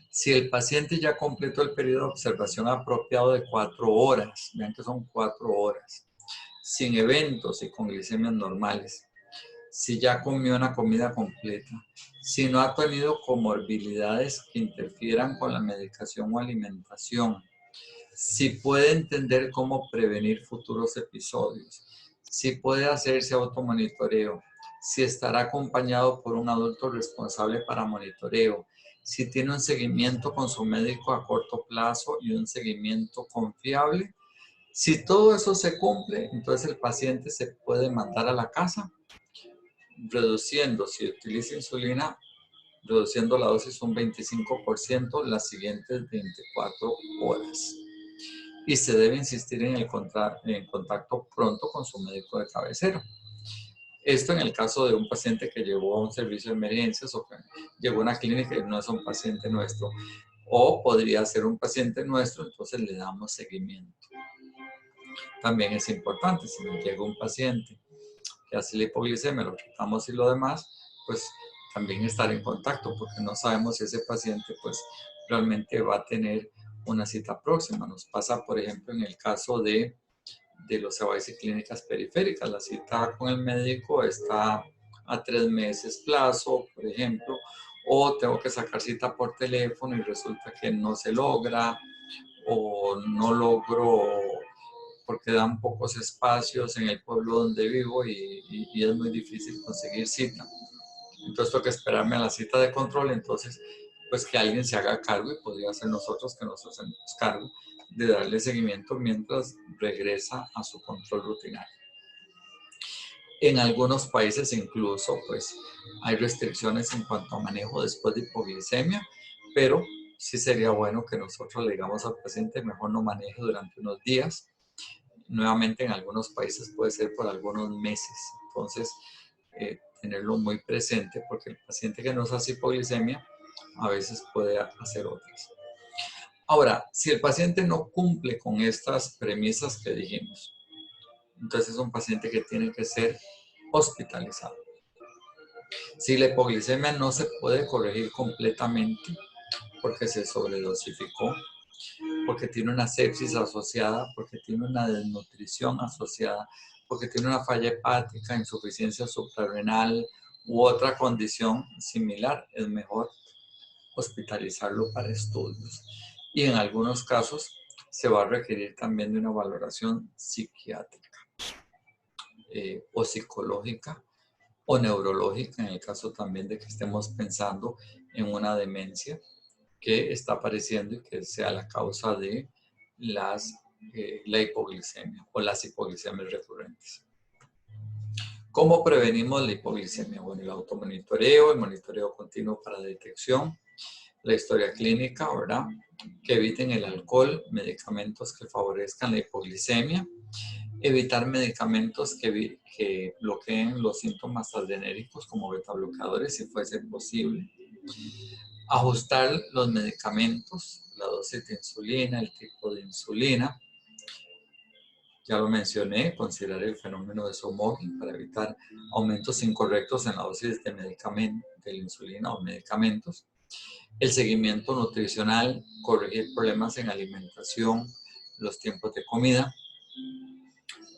Si el paciente ya completó el periodo de observación apropiado de 4 horas, vean que son 4 horas, sin eventos y con glicemias normales, si ya comió una comida completa, si no ha tenido comorbilidades que interfieran con la medicación o alimentación, si puede entender cómo prevenir futuros episodios, si puede hacerse automonitoreo, si estará acompañado por un adulto responsable para monitoreo, si tiene un seguimiento con su médico a corto plazo y un seguimiento confiable. Si todo eso se cumple, entonces el paciente se puede mandar a la casa, reduciendo, si utiliza insulina, reduciendo la dosis un 25% las siguientes 24 horas. y se debe insistir en el contacto pronto con su médico de cabecera. Esto en el caso de un paciente que llegó a un servicio de emergencias o que llegó a una clínica y no es un paciente nuestro, o podría ser un paciente nuestro, entonces le damos seguimiento. También es importante, si nos llega un paciente que hace la hipoglicemia, lo tratamos y lo demás, pues también estar en contacto, porque no sabemos si ese paciente pues realmente va a tener una cita próxima. Nos pasa, por ejemplo, en el caso de los EVAIS y clínicas periféricas. La cita con el médico está a 3 meses plazo, por ejemplo, o tengo que sacar cita por teléfono y resulta que no se logra, o no logro porque dan pocos espacios en el pueblo donde vivo y es muy difícil conseguir cita. Entonces tengo que esperarme a la cita de control, entonces pues que alguien se haga cargo y podría ser nosotros que nos hacemos cargo de darle seguimiento mientras regresa a su control rutinario. En algunos países incluso pues hay restricciones en cuanto a manejo después de hipoglicemia, pero sí sería bueno que nosotros le digamos al paciente mejor no maneje durante unos días. Nuevamente en algunos países puede ser por algunos meses, entonces tenerlo muy presente porque el paciente que nos hace hipoglicemia a veces puede hacer otras. Ahora, si el paciente no cumple con estas premisas que dijimos, entonces es un paciente que tiene que ser hospitalizado. Si la hipoglicemia no se puede corregir completamente porque se sobredosificó, porque tiene una sepsis asociada, porque tiene una desnutrición asociada, porque tiene una falla hepática, insuficiencia suprarrenal u otra condición similar, es mejor hospitalizarlo para estudios. Y en algunos casos se va a requerir también de una valoración psiquiátrica o psicológica o neurológica, en el caso también de que estemos pensando en una demencia que está apareciendo y que sea la causa de la hipoglicemia o las hipoglicemias recurrentes. ¿Cómo prevenimos la hipoglicemia? Bueno, el automonitoreo, el monitoreo continuo para detección, la historia clínica, ¿verdad? Que eviten el alcohol, medicamentos que favorezcan la hipoglicemia, evitar medicamentos que bloqueen los síntomas adrenérgicos como betabloqueadores si fuese posible, ajustar los medicamentos, la dosis de insulina, el tipo de insulina. Ya lo mencioné, considerar el fenómeno de smoking para evitar aumentos incorrectos en la dosis de medicamento, de la insulina o medicamentos. El seguimiento nutricional, corregir problemas en alimentación, los tiempos de comida.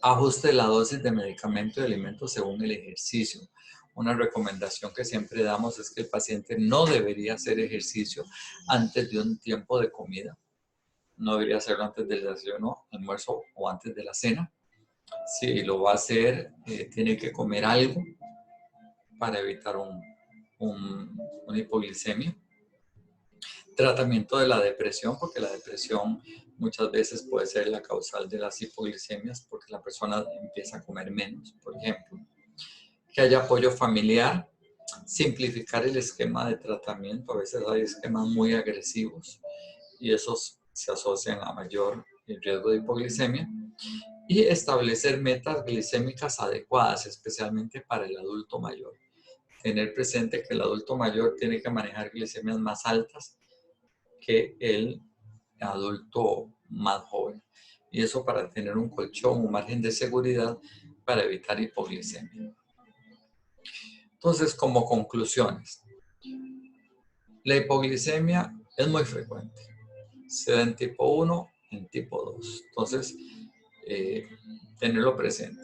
Ajuste la dosis de medicamento y alimentos según el ejercicio. Una recomendación que siempre damos es que el paciente no debería hacer ejercicio antes de un tiempo de comida. No debería hacerlo antes del desayuno, almuerzo o antes de la cena. Si lo va a hacer, tiene que comer algo para evitar una hipoglicemia. Tratamiento de la depresión, porque la depresión muchas veces puede ser la causal de las hipoglicemias porque la persona empieza a comer menos, por ejemplo. Que haya apoyo familiar, simplificar el esquema de tratamiento. A veces hay esquemas muy agresivos y esos se asocian a mayor riesgo de hipoglicemia. Y establecer metas glicémicas adecuadas, especialmente para el adulto mayor. Tener presente que el adulto mayor tiene que manejar glicemias más altas que el adulto más joven. Y eso para tener un colchón, un margen de seguridad para evitar hipoglicemia. Entonces, como conclusiones, la hipoglicemia es muy frecuente. Se da en tipo 1, en tipo 2. Entonces, tenerlo presente.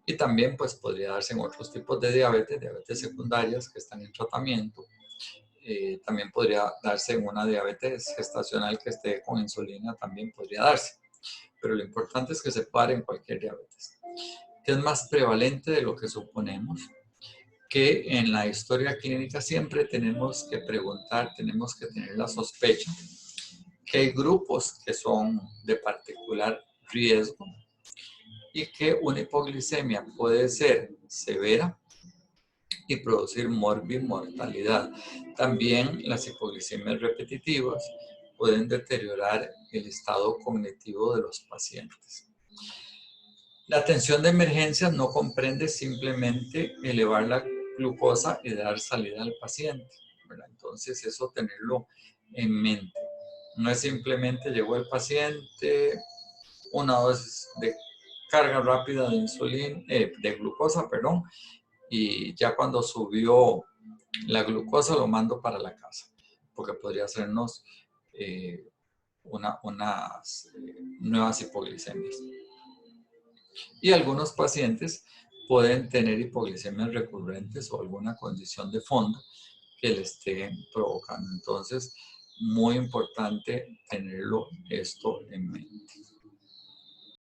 Y también pues podría darse en otros tipos de diabetes, diabetes secundarias que están en tratamiento. También podría darse en una diabetes gestacional que esté con insulina, también podría darse. Pero lo importante es que se pare en cualquier diabetes. Que es más prevalente de lo que suponemos, que en la historia clínica siempre tenemos que preguntar, tenemos que tener la sospecha que hay grupos que son de particular riesgo y que una hipoglicemia puede ser severa y producir morbimortalidad. También las hipoglicemias repetitivas pueden deteriorar el estado cognitivo de los pacientes. La atención de emergencias no comprende simplemente elevar la glucosa y dar salida al paciente, ¿verdad? Entonces eso tenerlo en mente. No es simplemente llegó el paciente, una dosis de carga rápida de insulina, de glucosa, perdón, y ya cuando subió la glucosa lo mando para la casa, porque podría hacernos unas nuevas hipoglicemias. Y algunos pacientes pueden tener hipoglicemias recurrentes o alguna condición de fondo que le esté provocando. Entonces, muy importante tenerlo esto en mente.